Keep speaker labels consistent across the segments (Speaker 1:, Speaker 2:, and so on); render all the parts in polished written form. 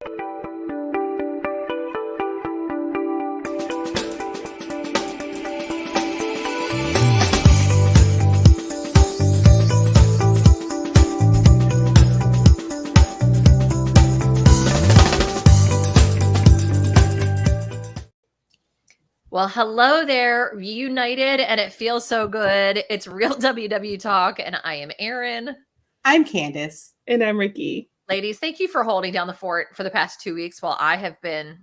Speaker 1: Well, hello there, reunited, and it feels so good. It's Real WW Talk, and I am Erin.
Speaker 2: I'm Candice.
Speaker 3: And I'm Rikki.
Speaker 1: Ladies, thank you for holding down the fort for the past 2 weeks while I have been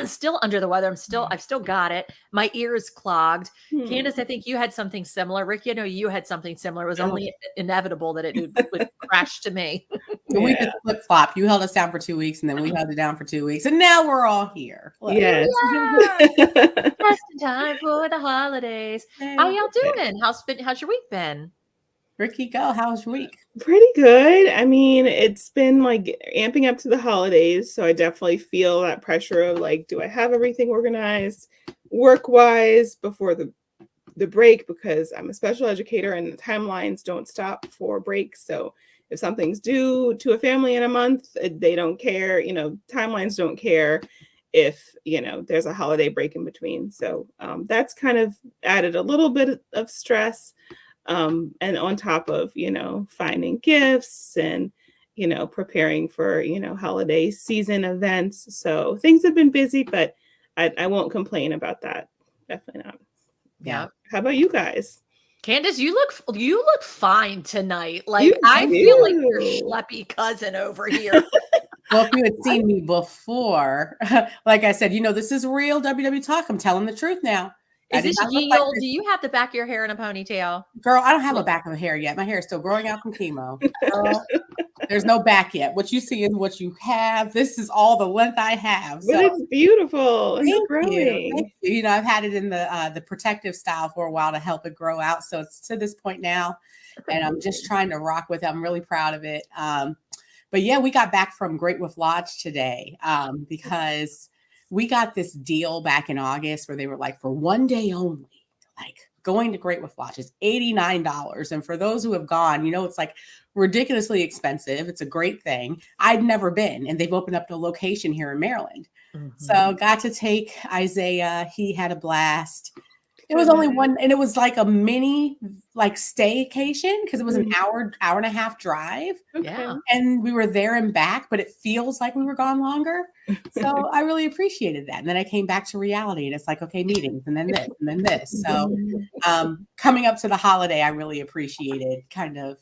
Speaker 1: still under the weather. I've still got it. My ear is clogged. Candice, I think you had something similar. Rikki, I know you had something similar. It was only inevitable that it would crash to me.
Speaker 2: We just flip-flop. You held us down for 2 weeks, and then we held it down for 2 weeks, and now we're all here.
Speaker 3: Yes.
Speaker 1: Just in time for the holidays. How y'all doing? How's your week been?
Speaker 2: Rikki, go. How was your week?
Speaker 3: Pretty good. I mean, it's been like amping up to the holidays, so I definitely feel that pressure of like, do I have everything organized work-wise before the break? Because I'm a special educator and the timelines don't stop for breaks. So if something's due to a family in a month, they don't care. Timelines don't care if, there's a holiday break in between. So that's kind of added a little bit of stress. And on top of, finding gifts and, preparing for, holiday season events. So things have been busy, but I won't complain about that. Definitely not.
Speaker 1: Yeah.
Speaker 3: How about you guys?
Speaker 1: Candice, you look fine tonight. Like I feel like your schleppy cousin over here.
Speaker 2: Well, if you had seen me before, like I said, this is Real WW Talk. I'm telling the truth now.
Speaker 1: Is this yield? Do you have the back of your hair in a ponytail?
Speaker 2: Girl, I don't have a back of hair yet. My hair is still growing out from chemo. There's no back yet. What you see is what you have. This is all the length I have.
Speaker 3: But it's beautiful. It's growing.
Speaker 2: Thank you. I've had it in the protective style for a while to help it grow out. So it's to this point now. And I'm just trying to rock with it. I'm really proud of it. But yeah, we got back from Great Wolf Lodge today because we got this deal back in August where they were like, for one day only, like going to Great Wolf Lodge is $89. And for those who have gone, it's like ridiculously expensive. It's a great thing. I'd never been, and they've opened up the location here in Maryland. Mm-hmm. So got to take Isaiah. He had a blast. It was only one, and it was like a mini staycation because it was an hour and a half drive.
Speaker 1: Yeah.
Speaker 2: And we were there and back, but it feels like we were gone longer. So I really appreciated that. And then I came back to reality, and it's like, okay, meetings, and then this, and then this. So coming up to the holiday, I really appreciated kind of,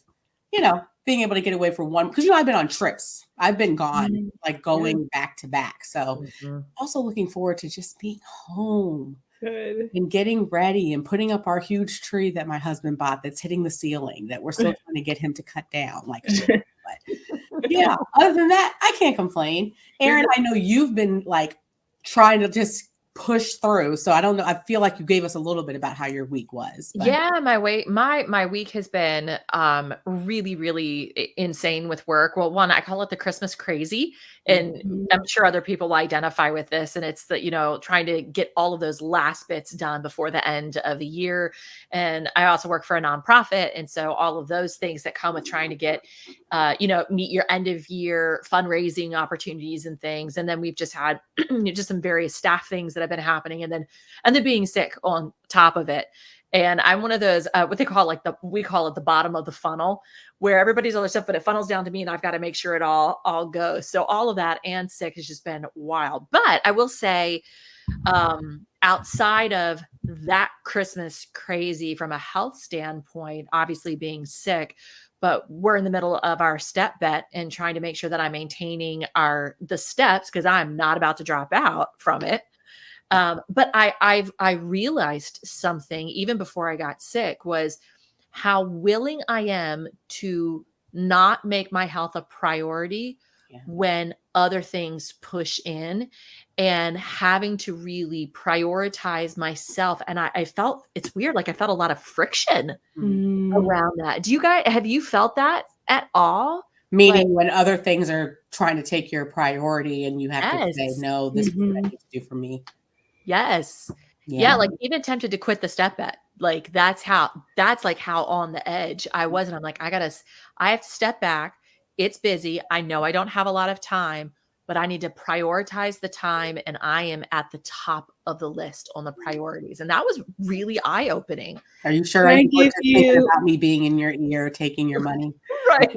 Speaker 2: being able to get away for one, because, I've been on trips. I've been gone, going back to back. So also looking forward to just being home.
Speaker 3: Good.
Speaker 2: And getting ready and putting up our huge tree that my husband bought that's hitting the ceiling that we're still trying to get him to cut down. But yeah, other than that, I can't complain. Erin, I know you've been trying to just push through. So I don't know. I feel like you gave us a little bit about how your week was. But.
Speaker 1: Yeah, my week has been really, really insane with work. Well, one, I call it the Christmas crazy. And I'm sure other people identify with this. And it's that, trying to get all of those last bits done before the end of the year. And I also work for a nonprofit. And so all of those things that come with trying to get, meet your end of year fundraising opportunities and things. And then we've just had just some various staff things that have been happening, and then being sick on top of it. And I'm one of those, what they call we call it the bottom of the funnel, where everybody's other stuff, but it funnels down to me and I've got to make sure it all goes. So all of that and sick has just been wild. But I will say, outside of that Christmas crazy from a health standpoint, obviously being sick, but we're in the middle of our step bet and trying to make sure that I'm maintaining the steps, because I'm not about to drop out from it. But I realized something even before I got sick, was how willing I am to not make my health a priority when other things push in, and having to really prioritize myself. And I felt, it's weird, I felt a lot of friction around that. Have you felt that at all?
Speaker 2: Meaning when other things are trying to take your priority and you have to say, no, this is what I need to do for me.
Speaker 1: Yes. Yeah. Even tempted to quit the step bet. That's how on the edge I was. And I'm like, I have to step back. It's busy. I know I don't have a lot of time, but I need to prioritize the time, and I am at the top of the list on the priorities. And that was really eye-opening.
Speaker 2: Are you sure
Speaker 3: Can I
Speaker 2: you were
Speaker 3: give
Speaker 2: just thinking
Speaker 3: you
Speaker 2: about me being in your ear, taking your money?
Speaker 1: Right.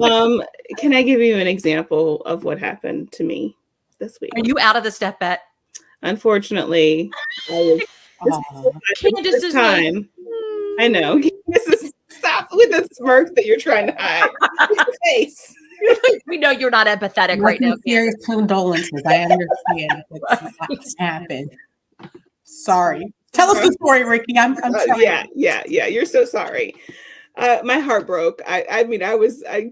Speaker 3: can I give you an example of what happened to me this week?
Speaker 1: Are you out of the step bet?
Speaker 3: Unfortunately, I was
Speaker 1: Candice
Speaker 3: this
Speaker 1: is like,
Speaker 3: time. I know. Stop with the smirk that you're trying to hide. Your face.
Speaker 1: we know you're not empathetic right now.
Speaker 2: Serious condolences. I understand what's happened. Sorry. Tell us the story, Rikki. I'm trying.
Speaker 3: Yeah. You're so sorry. My heart broke. I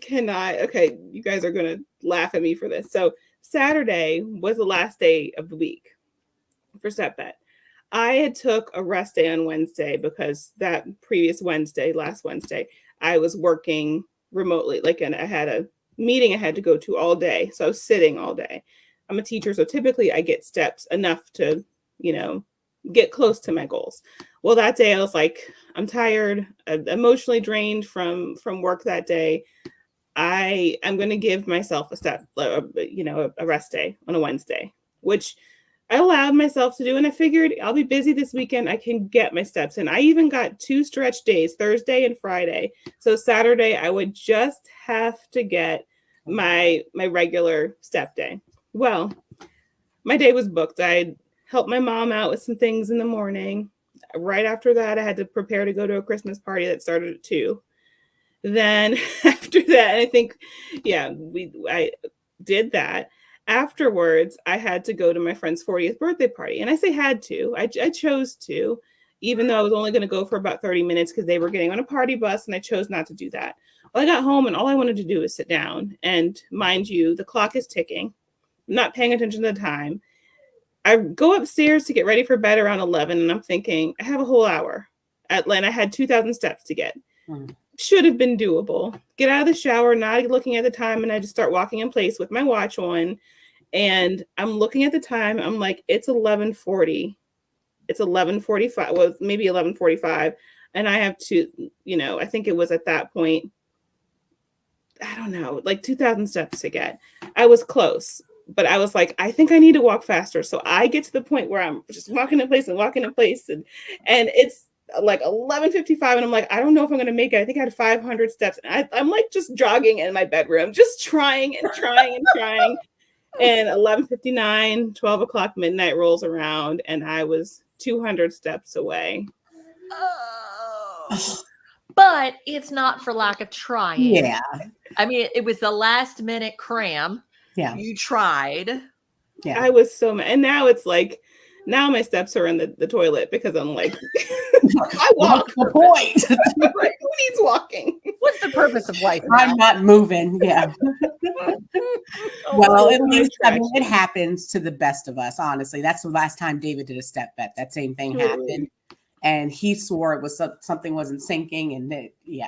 Speaker 3: cannot. Okay, you guys are gonna laugh at me for this. So Saturday was the last day of the week for step bet. I had took a rest day on Wednesday because that previous Wednesday, last Wednesday, I was working remotely. And I had a meeting I had to go to all day. So I was sitting all day. I'm a teacher, so typically I get steps enough to, get close to my goals. Well, that day I was like, I'm tired, I'm emotionally drained from work that day. I'm going to give myself a rest day on a Wednesday, which I allowed myself to do. And I figured I'll be busy this weekend. I can get my steps in. I even got 2 stretch days, Thursday and Friday. So Saturday, I would just have to get my regular step day. Well, my day was booked. I helped my mom out with some things in the morning. Right after that, I had to prepare to go to a Christmas party that started at 2. Then after that, I think, I did that. Afterwards, I had to go to my friend's 40th birthday party. And I say had to, I chose to, even though I was only going to go for about 30 minutes because they were getting on a party bus, and I chose not to do that. Well, I got home and all I wanted to do was sit down. And mind you, the clock is ticking. I'm not paying attention to the time. I go upstairs to get ready for bed around 11, and I'm thinking, I have a whole hour. And I had 2,000 steps to get. Should have been doable. Get out of the shower, not looking at the time, and I just start walking in place with my watch on. And I'm looking at the time. I'm like, it's 11:40. It's 11:45. Well, maybe 11:45. And I have to, I think it was at that point, I don't know, like 2,000 steps to get. I was close, but I was like, I think I need to walk faster. So I get to the point where I'm just walking in place. And it's like 11:55, and I'm like, I don't know if I'm going to make it. I think I had 500 steps. And I'm like just jogging in my bedroom, just trying and trying and trying. And 11:59, 12 o'clock midnight rolls around, and I was 200 steps away.
Speaker 1: Oh. But it's not for lack of trying.
Speaker 2: Yeah.
Speaker 1: I mean, it was the last minute cram.
Speaker 2: Yeah.
Speaker 1: You tried.
Speaker 2: Yeah.
Speaker 3: I was so mad. And now it's like, now my steps are in the toilet because I'm like, I walk.
Speaker 2: What's the point?
Speaker 3: Like, who needs walking?
Speaker 1: What's the purpose of life?
Speaker 2: I'm not moving. Yeah. Well, at least, it happens to the best of us, honestly. That's the last time David did a step bet. That same thing happened. And he swore it was something wasn't syncing. And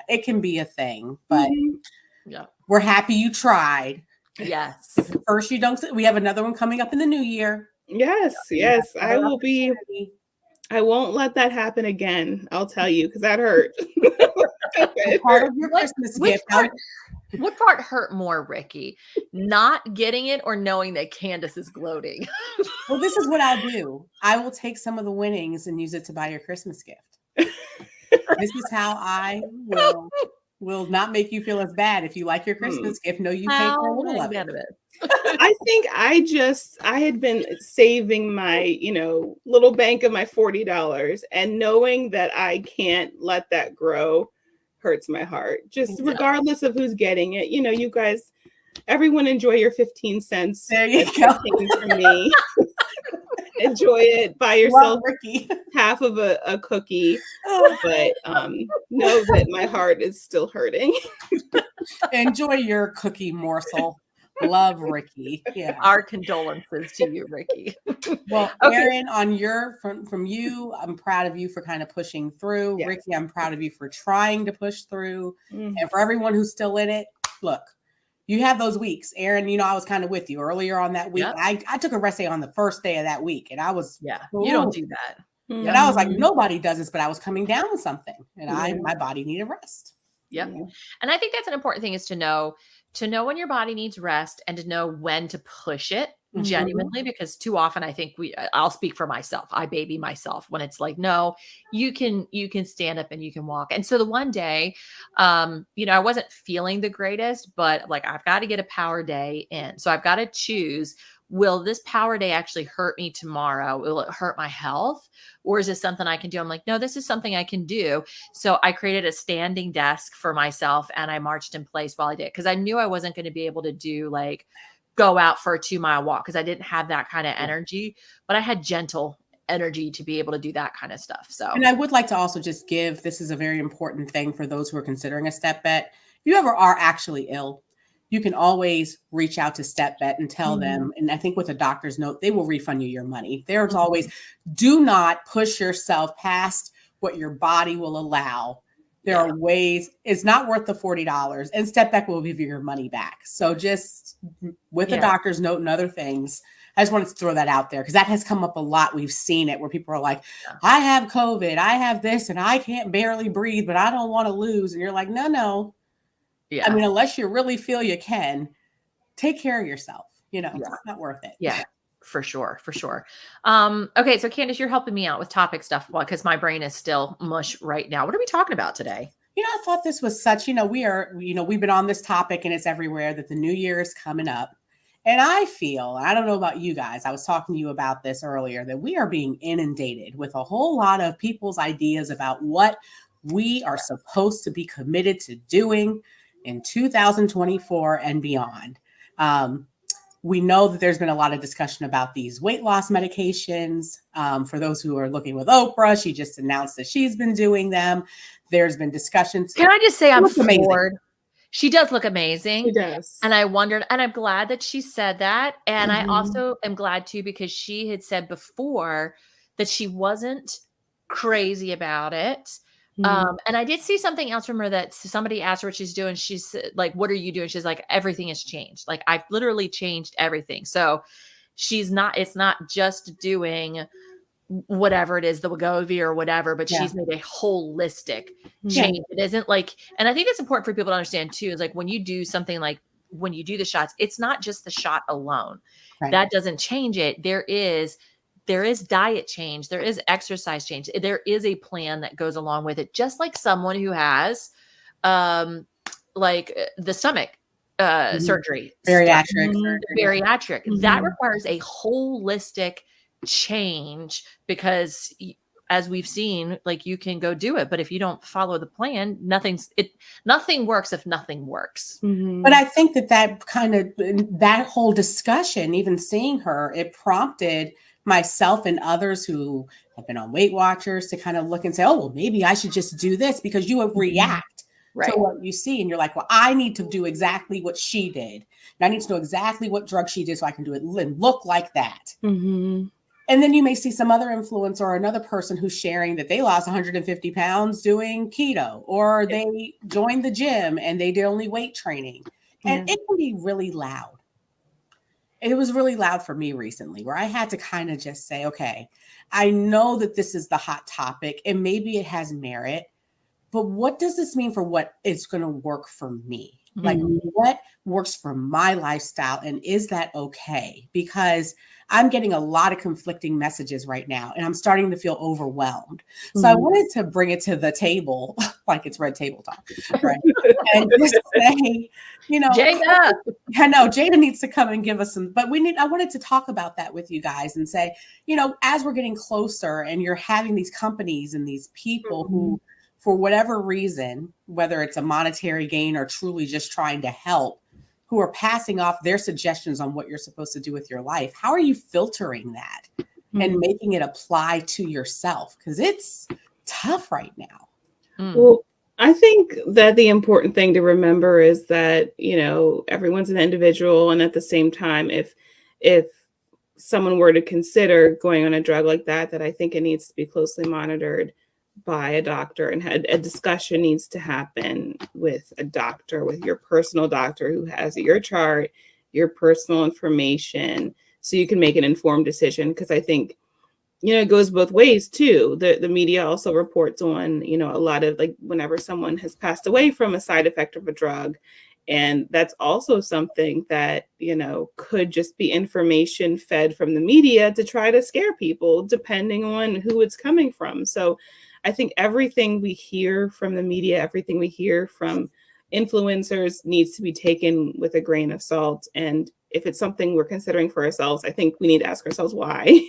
Speaker 2: it can be a thing. But we're happy you tried.
Speaker 1: Yes.
Speaker 2: First, we have another one coming up in the new year.
Speaker 3: Yes. I will be. I won't let that happen again. I'll tell you, because that hurt.
Speaker 2: Part of your Christmas gift.
Speaker 1: What part hurt more, Rikki? Not getting it or knowing that Candice is gloating?
Speaker 2: Well, this is what I'll do. I will take some of the winnings and use it to buy your Christmas gift. This is how I will not make you feel as bad. If you like your Christmas gift, know you paid for a little of it.
Speaker 3: I think I had been saving my, little bank of my $40, and knowing that I can't let that grow hurts my heart. Just regardless of who's getting it, you guys, everyone enjoy your 15 cents.
Speaker 2: There you go.
Speaker 3: For me. Enjoy it. Buy yourself half of a cookie, but know that my heart is still hurting.
Speaker 2: Enjoy your cookie morsel. Love, Rikki. Yeah.
Speaker 1: Our condolences to you, Rikki.
Speaker 2: Well, Erin, from you, I'm proud of you for kind of pushing through. Yes. Rikki, I'm proud of you for trying to push through. And for everyone who's still in it, look, you have those weeks. Erin, I was kind of with you earlier on that week. Yep. I took a rest day on the first day of that week, and I was
Speaker 1: you don't do that.
Speaker 2: And I was like, nobody does this, but I was coming down with something, and my body needed rest.
Speaker 1: Yep. And I think that's an important thing, is to know when your body needs rest and to know when to push it genuinely, because too often I think I'll speak for myself. I baby myself when it's like, no, you can stand up and you can walk. And so the one day, I wasn't feeling the greatest, but like, I've got to get a power day in. So I've got to choose, will this power day actually hurt me tomorrow? Will it hurt my health? Or is this something I can do? I'm like, no, this is something I can do. So I created a standing desk for myself and I marched in place while I did, because I knew I wasn't going to be able to do like go out for a 2-mile walk, because I didn't have that kind of energy, but I had gentle energy to be able to do that kind of stuff. So,
Speaker 2: and I would like to also just give, this is a very important thing for those who are considering a step vet. If you ever are actually ill, you can always reach out to Step Vet and tell them. And I think with a doctor's note, they will refund you your money. There's always, do not push yourself past what your body will allow. There are ways, it's not worth the $40, and Step Vet will give you your money back. So just with a doctor's note and other things, I just wanted to throw that out there, because that has come up a lot. We've seen it where people are like, I have COVID, I have this, and I can't barely breathe, but I don't want to lose. And you're like, no. Yeah. I mean, unless you really feel you can, take care of yourself. It's not worth it.
Speaker 1: Yeah. For sure. Okay. So Candice, you're helping me out with topic stuff because my brain is still mush right now. What are we talking about today?
Speaker 2: I thought this was such, we've been on this topic and it's everywhere, that the new year is coming up. And I feel, I don't know about you guys, I was talking to you about this earlier, that we are being inundated with a whole lot of people's ideas about what we are supposed to be committed to doing in 2024 and beyond. We know that there's been a lot of discussion about these weight loss medications. For those who are looking with Oprah, she just announced that she's been doing them. There's been discussions.
Speaker 1: Can I just say I'm floored? She does look amazing.
Speaker 3: She does.
Speaker 1: And I wondered, and I'm glad that she said that. And I also am glad too, because she had said before that she wasn't crazy about it. And I did see something else from her that somebody asked her what she's doing. She's like, what are you doing? She's like, everything has changed. Like, I've literally changed everything. So it's not just doing whatever it is, the Wegovy or whatever, but she's made a holistic change. It isn't like, and I think it's important for people to understand too, is like when you do something like when you do the shots, it's not just the shot alone. Right. That doesn't change it. There is diet change. There is exercise change. There is a plan that goes along with it. Just like someone who has, like the stomach surgery, bariatric, that requires a holistic change, because as we've seen, like you can go do it, but if you don't follow the plan, nothing works if nothing works.
Speaker 2: But I think that whole discussion, even seeing her, it prompted myself and others who have been on Weight Watchers to kind of look and say, oh, well, maybe I should just do this, because you react to what you see. And you're like, well, I need to do exactly what she did. And I need to know exactly what drug she did so I can do it and look like that. And then you may see some other influencer or another person who's sharing that they lost 150 pounds doing keto, or they joined the gym and they did only weight training. And it can be really loud. It was really loud for me recently, where I had to kind of just say, okay, I know that this is the hot topic and maybe it has merit, but what does this mean for what is going to work for me? Like, what works for my lifestyle, and is that okay? Because I'm getting a lot of conflicting messages right now, and I'm starting to feel overwhelmed. So I wanted to bring it to the table, like it's Red Table Talk, right? And just say,
Speaker 1: Jada.
Speaker 2: I know Jada needs to come and give us some, but I wanted to talk about that with you guys and say, as we're getting closer and you're having these companies and these people who, for whatever reason, whether it's a monetary gain or truly just trying to help, who are passing off their suggestions on what you're supposed to do with your life. How are you filtering that and making it apply to yourself? Because it's tough right now.
Speaker 3: Well, I think that the important thing to remember is that, everyone's an individual. And at the same time, if someone were to consider going on a drug like that, I think it needs to be closely monitored by a doctor, and a discussion needs to happen with a doctor, with your personal doctor who has your chart, your personal information, so you can make an informed decision. Because I think, it goes both ways too. The media also reports on, a lot of, like, whenever someone has passed away from a side effect of a drug, And that's also something that, could just be information fed from the media to try to scare people, depending on who it's coming from. So I think everything we hear from the media, everything we hear from influencers needs to be taken with a grain of salt. And if it's something we're considering for ourselves, I think we need to ask ourselves why.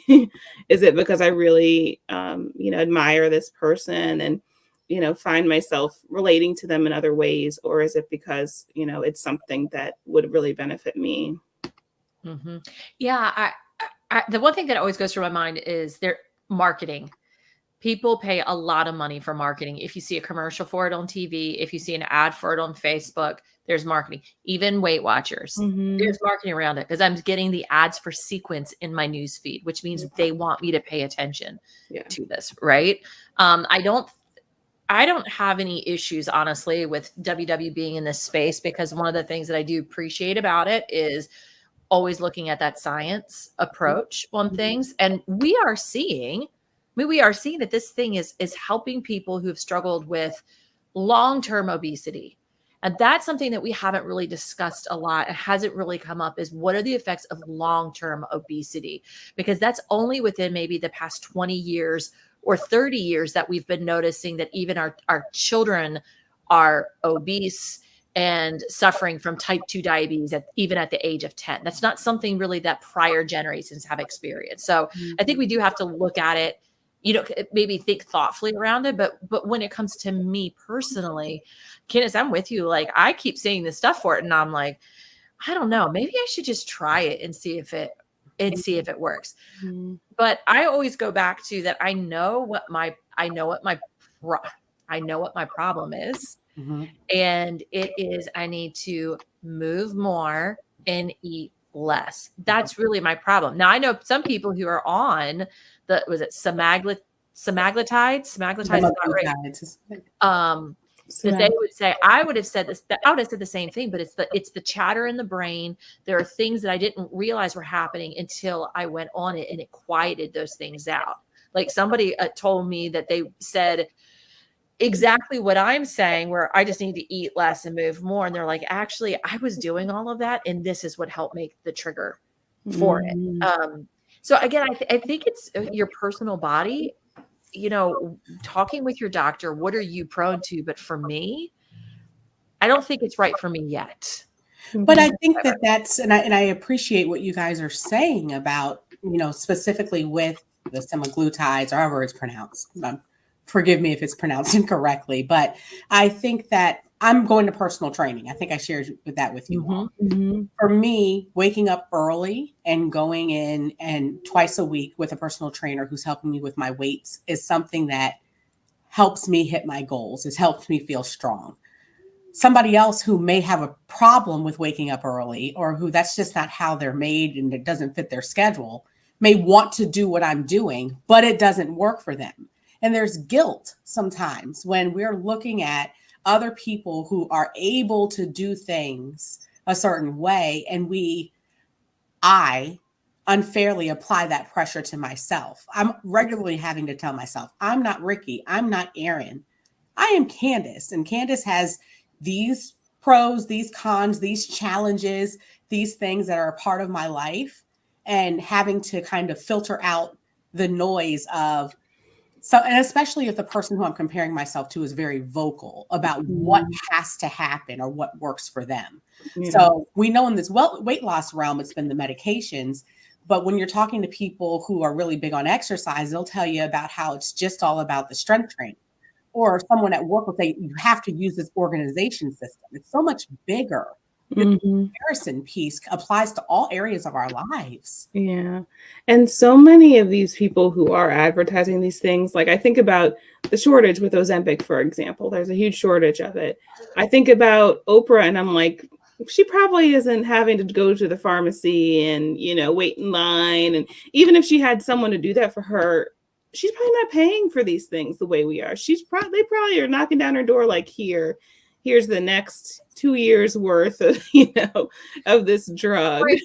Speaker 3: Is it because I really, admire this person and, find myself relating to them in other ways? Or is it because, it's something that would really benefit me?
Speaker 1: Mm-hmm. Yeah. The one thing that always goes through my mind is their marketing. People pay a lot of money for marketing. If you see a commercial for it on TV, if you see an ad for it on Facebook, there's marketing. Even Weight Watchers, there's marketing around it because I'm getting the ads for sequence in my news feed, which means they want me to pay attention to this, right? I don't have any issues, honestly, with WW being in this space, because one of the things that I do appreciate about it is always looking at that science approach on things. And we are seeing that this thing is helping people who have struggled with long-term obesity. And that's something that we haven't really discussed a lot. It hasn't really come up, is what are the effects of long-term obesity? Because that's only within maybe the past 20 years or 30 years that we've been noticing that even our children are obese and suffering from type 2 diabetes even at the age of 10. That's not something really that prior generations have experienced. So I think we do have to look at it, maybe think thoughtfully around it. But when it comes to me personally, Candice, I'm with you. Like, I keep seeing this stuff for it and I'm like, I don't know, maybe I should just try it and see if it works. But I always go back to that. I know what my problem is. And it is, I need to move more and eat less. That's really my problem. Now, I know some people who are on semaglutides? Semaglutides is not right. That they would say, I would have said the same thing, but it's the chatter in the brain. There are things that I didn't realize were happening until I went on it, and it quieted those things out. Like, somebody told me that they said exactly what I'm saying, where I just need to eat less and move more. And they're like, actually, I was doing all of that, and this is what helped make the trigger for it. So again, I think it's your personal body, talking with your doctor, what are you prone to? But for me, I don't think it's right for me yet.
Speaker 2: But I think that's, and I appreciate what you guys are saying about, specifically with the semaglutides, or however it's pronounced. Forgive me if it's pronounced incorrectly, but I think that I'm going to personal training. I think I shared that with you all. For me, waking up early and going in and twice a week with a personal trainer who's helping me with my weights is something that helps me hit my goals. It helps me feel strong. Somebody else who may have a problem with waking up early, or who that's just not how they're made and it doesn't fit their schedule, may want to do what I'm doing, but it doesn't work for them. And there's guilt sometimes when we're looking at other people who are able to do things a certain way, and I unfairly apply that pressure to myself. I'm regularly having to tell myself, I'm not Rikki, I'm not Erin, I am Candice. And Candice has these pros, these cons, these challenges, these things that are a part of my life, and having to kind of filter out the noise of, and especially if the person who I'm comparing myself to is very vocal about what has to happen or what works for them. So we know in this weight loss realm, it's been the medications. But when you're talking to people who are really big on exercise, they'll tell you about how it's just all about the strength training. Or someone at work will say, you have to use this organization system. It's so much bigger. The comparison piece applies to all areas of our lives.
Speaker 3: Yeah. And so many of these people who are advertising these things, like I think about the shortage with Ozempic, for example. There's a huge shortage of it. I think about Oprah and I'm like, she probably isn't having to go to the pharmacy and, wait in line. And even if she had someone to do that for her, she's probably not paying for these things the way we are. They probably are knocking down her door like, here's the next 2 years worth of, of this drug.
Speaker 1: Right,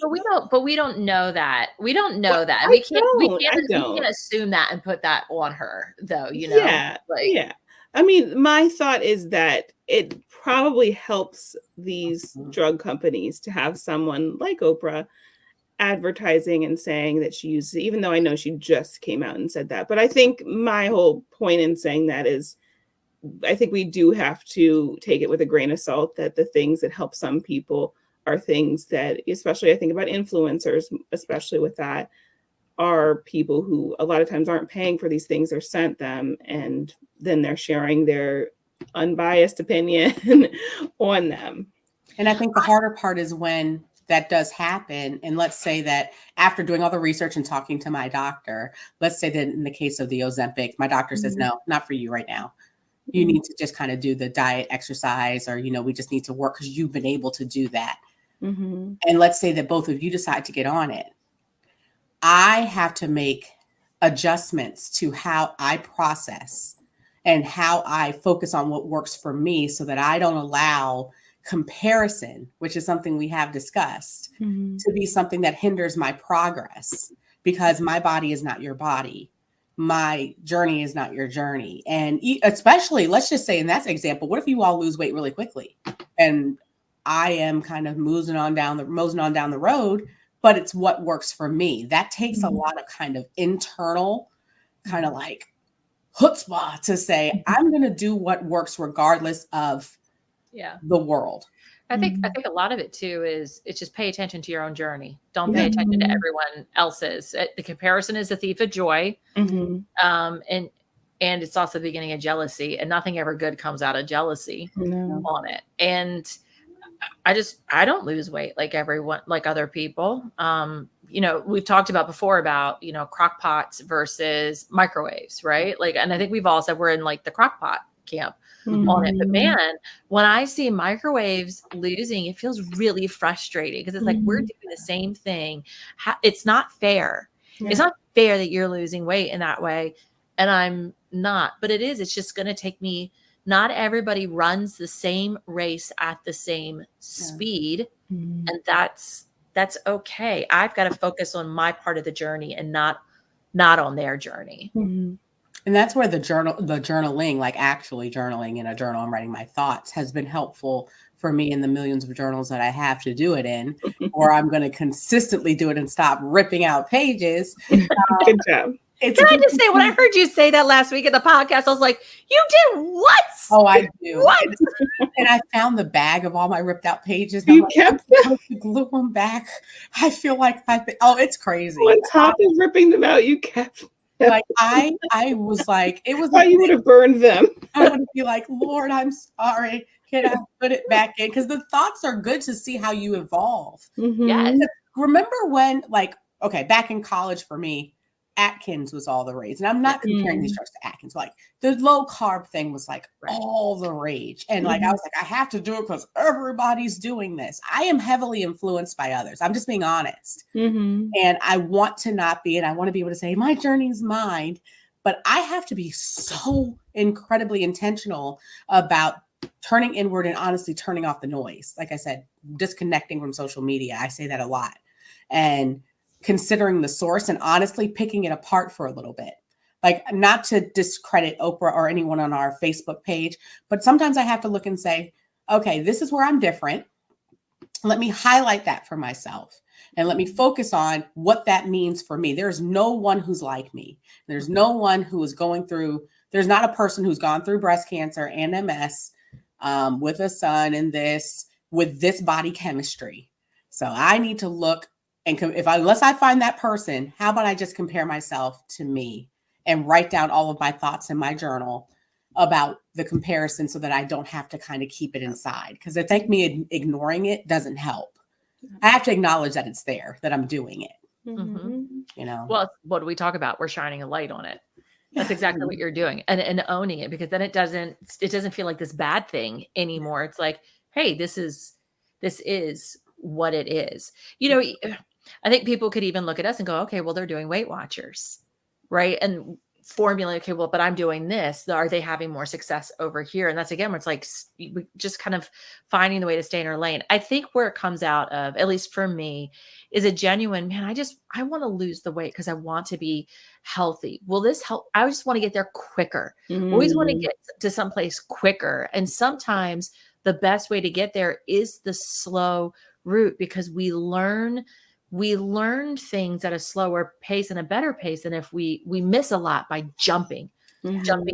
Speaker 1: but we don't know that. We don't know that. We can't assume that and put that on her, though,
Speaker 3: Yeah. I mean, my thought is that it probably helps these drug companies to have someone like Oprah advertising and saying that she uses it, even though I know she just came out and said that. But I think my whole point in saying that is I think we do have to take it with a grain of salt that the things that help some people are things that, especially I think about influencers, especially with that, are people who a lot of times aren't paying for these things or sent them, and then they're sharing their unbiased opinion on them.
Speaker 2: And I think the harder part is when that does happen. And let's say that after doing all the research and talking to my doctor, let's say that in the case of the Ozempic, my doctor says, no, not for you right now. You need to just kind of do the diet, exercise, or, we just need to work because you've been able to do that. And let's say that both of you decide to get on it. I have to make adjustments to how I process and how I focus on what works for me so that I don't allow comparison, which is something we have discussed, to be something that hinders my progress, because my body is not your body. My journey is not your journey. And especially, let's just say in that example, what if you all lose weight really quickly and I am kind of moseying on down the road, but it's what works for me. That takes a lot of kind of internal kind of like chutzpah to say, I'm going to do what works regardless of the world.
Speaker 1: I think a lot of it too is it's just pay attention to your own journey. Don't pay attention to everyone else's. The comparison is a thief of joy. And it's also the beginning of jealousy, and nothing ever good comes out of jealousy on it. And I don't lose weight like everyone, like other people. We've talked about before about, crock pots versus microwaves, right? Like, and I think we've all said we're in like the crock pot camp on it. But man, when I see microwaves losing, it feels really frustrating because it's like, we're doing the same thing. It's not fair. It's not fair that you're losing weight in that way. And I'm not, but it is, it's just going to take me. Not everybody runs the same race at the same speed. And that's okay. I've got to focus on my part of the journey and not on their journey.
Speaker 2: And that's where the journaling, like actually journaling in a journal and writing my thoughts, has been helpful for me in the millions of journals that I have to do it in, or I'm going to consistently do it and stop ripping out pages.
Speaker 3: Good job.
Speaker 1: Can I just say, when I heard you say that last week in the podcast, I was like, you did what?
Speaker 2: Oh, I do.
Speaker 1: What?
Speaker 2: And I found the bag of all my ripped out pages.
Speaker 3: You kept
Speaker 2: them. To glue them back. I feel like it's crazy.
Speaker 3: On top of ripping them out, you kept them.
Speaker 2: Like I was like, it was.
Speaker 3: I thought you would have burned them.
Speaker 2: I would be like, Lord, I'm sorry. Can I put it back in? Because the thoughts are good to see how you evolve.
Speaker 1: Yes.
Speaker 2: Remember when, back in college for me, Atkins was all the rage. And I'm not comparing these drugs to Atkins. Like the low carb thing was like all the rage. And I was like, I have to do it because everybody's doing this. I am heavily influenced by others. I'm just being honest. And I want to not be, and I want to be able to say, my journey's mine. But I have to be so incredibly intentional about turning inward and honestly turning off the noise. Like I said, disconnecting from social media. I say that a lot. And considering the source and honestly picking it apart for a little bit. Like, not to discredit Oprah or anyone on our Facebook page, but sometimes I have to look and say, okay, this is where I'm different. Let me highlight that for myself and let me focus on what that means for me. There's no one who's like me. There's no one who is there's not a person who's gone through breast cancer and MS with a son and with this body chemistry. So I need to look. And unless I find that person, how about I just compare myself to me and write down all of my thoughts in my journal about the comparison so that I don't have to kind of keep it inside. Because I think me ignoring it doesn't help. I have to acknowledge that it's there, that I'm doing it.
Speaker 1: Well, what do we talk about? We're shining a light on it. That's exactly what you're doing, and owning it, because then it doesn't feel like this bad thing anymore. It's like, hey, this is what it is. I think people could even look at us and go, okay, well, they're doing Weight Watchers, right? And formula. Okay, well, but I'm doing this. Are they having more success over here? And that's again, where it's like we just kind of finding the way to stay in our lane. I think where it comes out of, at least for me, is a genuine, man, I want to lose the weight because I want to be healthy. Will this help? I just want to get there quicker. Always want to get to someplace quicker. And sometimes the best way to get there is the slow route, because we learn things at a slower pace and a better pace than if we miss a lot by jumping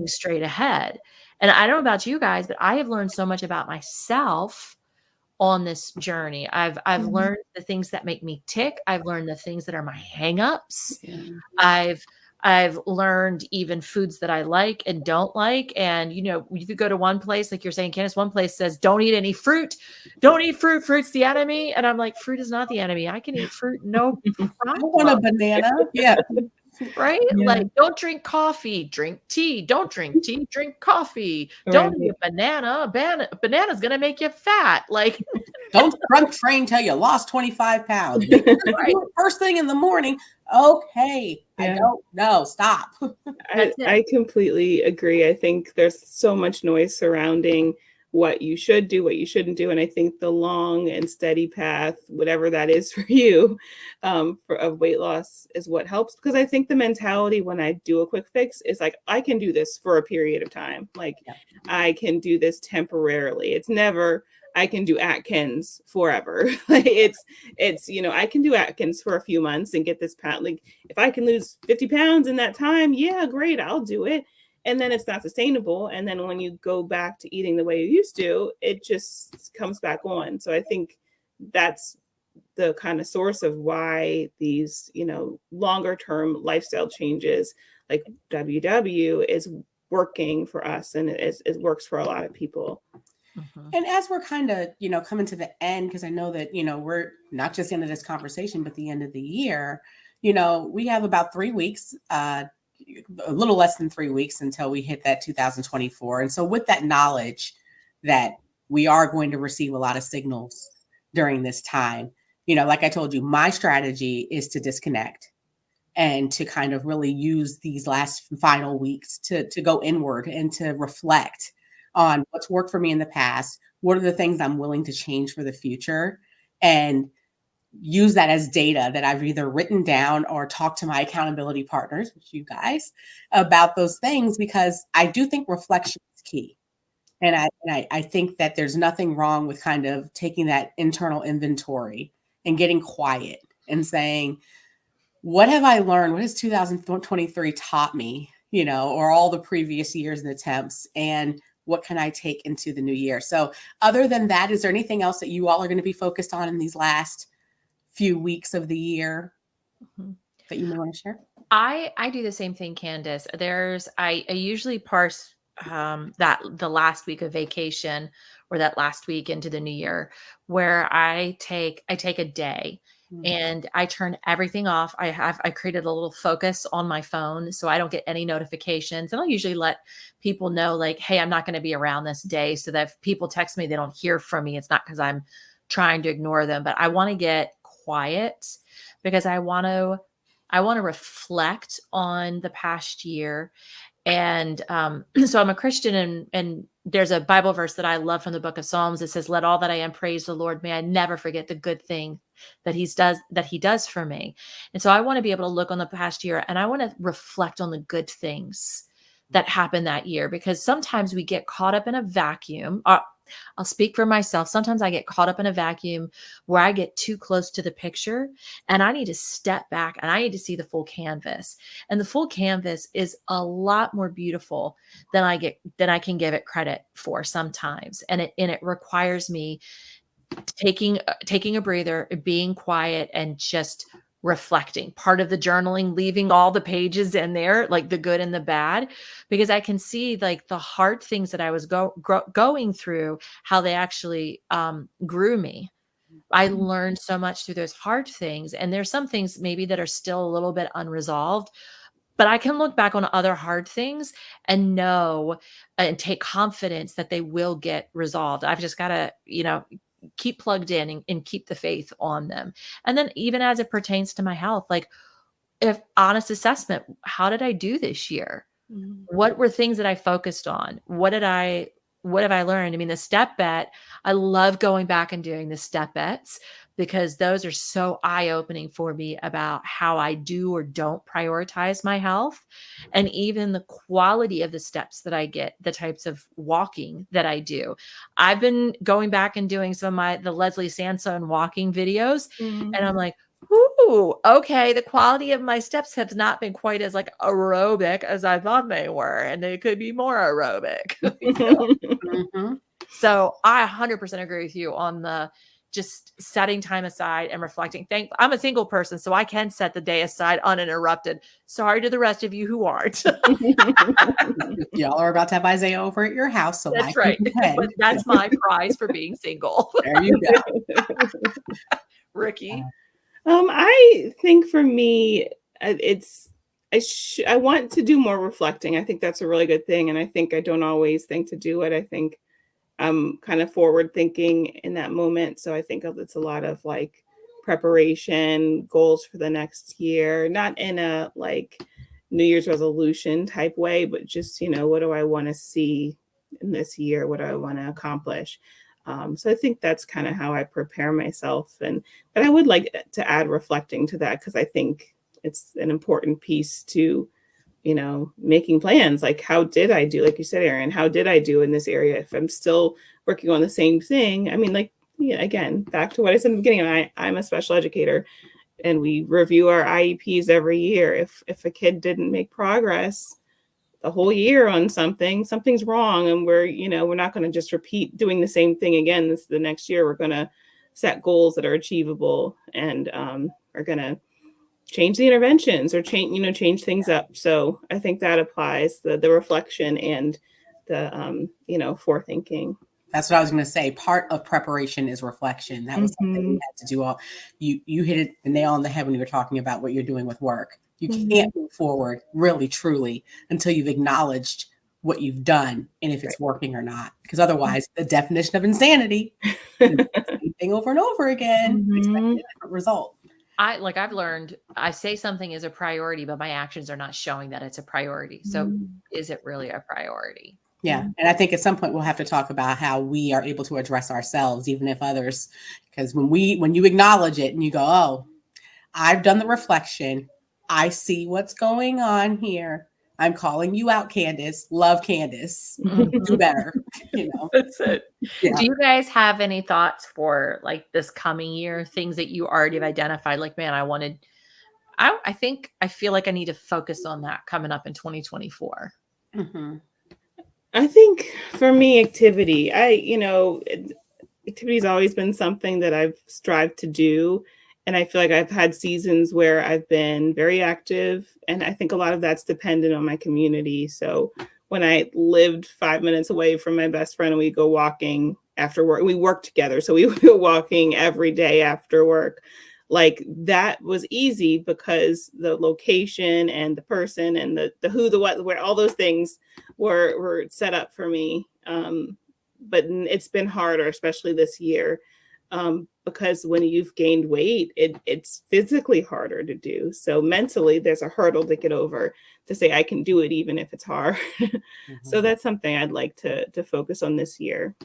Speaker 1: straight ahead. And I don't know about you guys, but I have learned so much about myself on this journey. I've learned the things that make me tick. I've learned the things that are my hangups. I've learned even foods that I like and don't like. And, you know, if you go to one place, like you're saying, Candice, one place says, don't eat any fruit. Don't eat fruit. Fruit's the enemy. And I'm like, fruit is not the enemy. I can eat fruit. No
Speaker 2: I
Speaker 1: problem.
Speaker 2: want a banana. Yeah.
Speaker 1: Right?
Speaker 2: Yeah.
Speaker 1: Like, don't drink coffee, drink tea. Don't drink tea, drink coffee. Don't eat a banana. Banana's going to make you fat. Like,
Speaker 2: don't drunk train till you lost 25 pounds. Right. First thing in the morning. Okay. I don't know. Stop.
Speaker 3: I completely agree. I think there's so much noise surrounding what you should do, what you shouldn't do. And I think the long and steady path, whatever that is for you, of weight loss is what helps. Because I think the mentality when I do a quick fix is like, I can do this for a period of time. Like I can do this temporarily. It's never, I can do Atkins forever. Like it's, you know, I can do Atkins for a few months and get this pound. Like if I can lose 50 pounds in that time, yeah, great, I'll do it. And then it's not sustainable. And then when you go back to eating the way you used to, it just comes back on. So I think that's the kind of source of why these, you know, longer term lifestyle changes like WW is working for us, and it works for a lot of people.
Speaker 2: And as we're kind of, you know, coming to the end, because I know that, you know, we're not just into this conversation, but the end of the year, you know, we have about 3 weeks, a little less than 3 weeks until we hit that 2024. And so with that knowledge that we are going to receive a lot of signals during this time, you know, like I told you, my strategy is to disconnect and to kind of really use these last final weeks to go inward and to reflect on what's worked for me in the past. What are the things I'm willing to change for the future? And use that as data that I've either written down or talked to my accountability partners, which you guys, about those things, because I do think reflection is key. And I think that there's nothing wrong with kind of taking that internal inventory and getting quiet and saying, what have I learned? What has 2023 taught me, you know, or all the previous years and attempts? And what can I take into the new year? So other than that, is there anything else that you all are going to be focused on in these last few weeks of the year that you may want to share?
Speaker 1: I do the same thing, Candice. I usually parse that the last week of vacation or that last week into the new year, where I take a day and I turn everything off. I created a little focus on my phone so I don't get any notifications. And I'll usually let people know, like, hey, I'm not going to be around this day, so that if people text me, they don't hear from me. It's not because I'm trying to ignore them, but I want to get quiet because I want to reflect on the past year. And so I'm a Christian, and there's a Bible verse that I love from the book of Psalms. It says, let all that I am praise the Lord. May I never forget the good thing that he does for me. And so I want to be able to look on the past year, and I want to reflect on the good things that happened that year, because sometimes we get caught up in a vacuum. I'll speak for myself. Sometimes I get caught up in a vacuum where I get too close to the picture, and I need to step back and I need to see the full canvas. And the full canvas is a lot more beautiful than I can give it credit for sometimes. And it requires me taking a breather, being quiet, and just reflecting. Part of the journaling, leaving all the pages in there, like the good and the bad, because I can see like the hard things that I was going through, how they actually grew me. I learned so much through those hard things. And there's some things maybe that are still a little bit unresolved, but I can look back on other hard things and know and take confidence that they will get resolved. I've just got to, keep plugged in and keep the faith on them. And then even as it pertains to my health, like, if honest assessment, how did I do this year?
Speaker 3: Mhm.
Speaker 1: What were things that I focused on? What have I learned? I mean, the step bet, I love going back and doing the step bets because those are so eye-opening for me about how I do or don't prioritize my health, and even the quality of the steps that I get, the types of walking that I do. I've been going back and doing some of the Leslie Sansone walking videos,
Speaker 3: Mhm.
Speaker 1: and I'm like, ooh, okay. The quality of my steps have not been quite as like aerobic as I thought they were, and they could be more aerobic.
Speaker 2: Mhm.
Speaker 1: So I 100% agree with you on the just setting time aside and reflecting. I'm a single person, so I can set the day aside uninterrupted. Sorry to the rest of you who aren't.
Speaker 2: Y'all are about to have Isaiah over at your house, so I
Speaker 1: That's right.
Speaker 2: can
Speaker 1: But
Speaker 2: depend.
Speaker 1: that's my prize for being single.
Speaker 2: There you go.
Speaker 1: Rikki.
Speaker 3: I think for me, it's I want to do more reflecting. I think that's a really good thing, and I think I don't always think to do it. I think I'm kind of forward thinking in that moment, so I think it's a lot of like preparation, goals for the next year, not in a like New Year's resolution type way, but just what do I want to see in this year? What do I want to accomplish? So I think that's kind of how I prepare myself, but I would like to add reflecting to that because I think it's an important piece to making plans. Like, how did I do? Like you said, Erin, how did I do in this area? If I'm still working on the same thing, I mean, like, yeah, again, back to what I said in the beginning, I'm a special educator and we review our IEPs every year. If a kid didn't make progress the whole year on something's wrong. And we're not going to just repeat doing the same thing again the next year. We're going to set goals that are achievable and are going to change the interventions or change things up. So I think that applies the reflection and the forethinking.
Speaker 2: That's what I was going to say. Part of preparation is reflection. That was something we had to do. You hit it the nail on the head when you were talking about what you're doing with work. You can't move forward really, truly until you've acknowledged what you've done and if it's working or not. Because otherwise, the definition of insanity is the same thing over and over again, expecting a different result.
Speaker 1: I've learned I say something is a priority, but my actions are not showing that it's a priority. So is it really a priority?
Speaker 2: Yeah. And I think at some point we'll have to talk about how we are able to address ourselves, even if others, because when you acknowledge it and you go, oh, I've done the reflection, I see what's going on here. I'm calling you out, Candice. Love Candice. Do better.
Speaker 1: That's it.
Speaker 2: Yeah.
Speaker 1: Do you guys have any thoughts for like this coming year? Things that you already have identified? Like, man, I think I feel like I need to focus on that coming up in 2024.
Speaker 2: Mm-hmm.
Speaker 3: I think for me, activity, activity's always been something that I've strived to do. And I feel like I've had seasons where I've been very active. And I think a lot of that's dependent on my community. So when I lived 5 minutes away from my best friend and we go walking after work, we work together. So we would go walking every day after work. Like that was easy because the location and the person and the who, the what, where, all those things were set up for me. But it's been harder, especially this year, because when you've gained weight, it's physically harder to do. So mentally, there's a hurdle to get over to say I can do it even if it's hard. So that's something I'd like to focus on this year.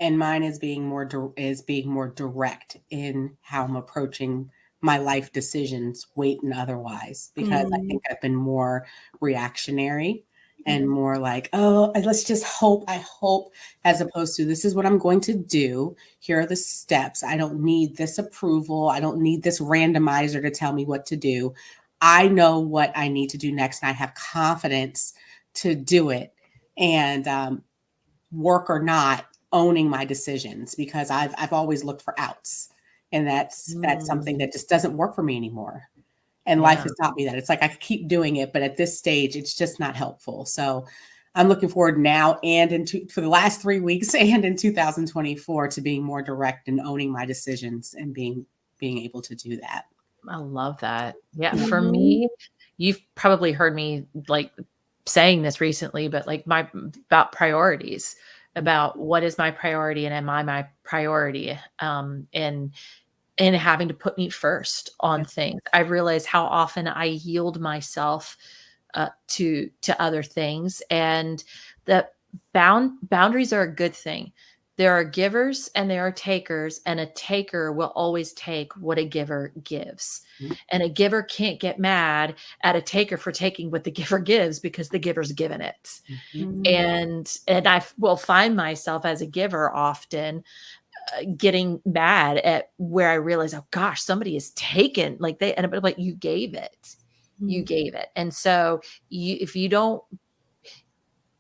Speaker 2: And mine is being more direct in how I'm approaching my life decisions, weight and otherwise, because I think I've been more reactionary and more like, oh, let's just hope. I hope, as opposed to this is what I'm going to do. Here are the steps. I don't need this approval. I don't need this randomizer to tell me what to do. I know what I need to do next, and I have confidence to do it. And work or not, owning my decisions, because I've always looked for outs, and that's something that just doesn't work for me anymore. And life has taught me that. It's like I could keep doing it, but at this stage, it's just not helpful. So I'm looking forward now and for the last 3 weeks and in 2024 to being more direct and owning my decisions and being able to do that.
Speaker 1: I love that. Yeah. For me, you've probably heard me like saying this recently, but like about priorities, about what is my priority and am I my priority? And and having to put me first on things. I realize how often I yield myself to other things, and that boundaries are a good thing. There are givers and there are takers, and a taker will always take what a giver gives. And a giver can't get mad at a taker for taking what the giver gives, because the giver's given it. And I will find myself as a giver often getting mad at where I realize, oh gosh, somebody is taken, like and I'm like, you gave it. You gave it. And so if you don't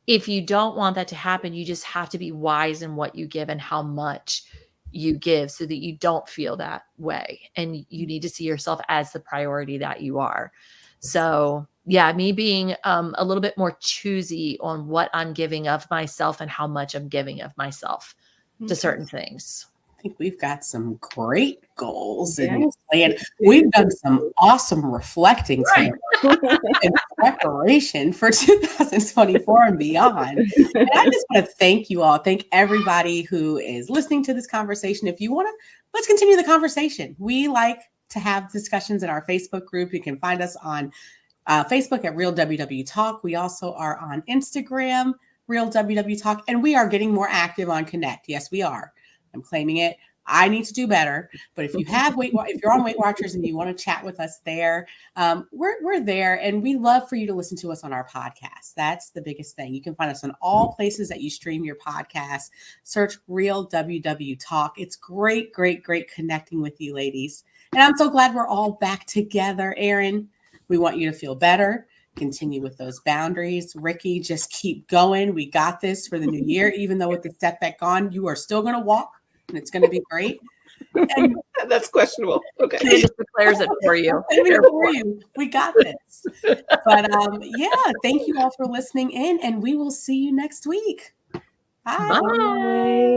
Speaker 1: want that to happen, you just have to be wise in what you give and how much you give, so that you don't feel that way. And you need to see yourself as the priority that you are. So yeah, me being a little bit more choosy on what I'm giving of myself and how much I'm giving of myself to certain things.
Speaker 2: I think we've got some great goals and we've done some awesome reflecting today in preparation for 2024 and beyond. And I just want to thank you all. Thank everybody who is listening to this conversation. If you want to, let's continue the conversation. We like to have discussions in our Facebook group. You can find us on Facebook at Real WW Talk. We also are on Instagram, Real WW Talk, and we are getting more active on Connect. Yes, we are. I'm claiming it. I need to do better. But if you have if you're on Weight Watchers and you want to chat with us there, we're there, and we love for you to listen to us on our podcast. That's the biggest thing. You can find us on all places that you stream your podcast. Search Real WW Talk. It's great, great, great connecting with you, ladies. And I'm so glad we're all back together, Erin. We want you to feel better. Continue with those boundaries. Rikki, just keep going. We got this for the new year. Even though with the setback on, you are still going to walk, and it's going to be great. And
Speaker 3: that's questionable. Okay.
Speaker 1: She just declares it for you.
Speaker 2: We got this. But yeah, thank you all for listening in, and we will see you next week. Bye.
Speaker 1: Bye.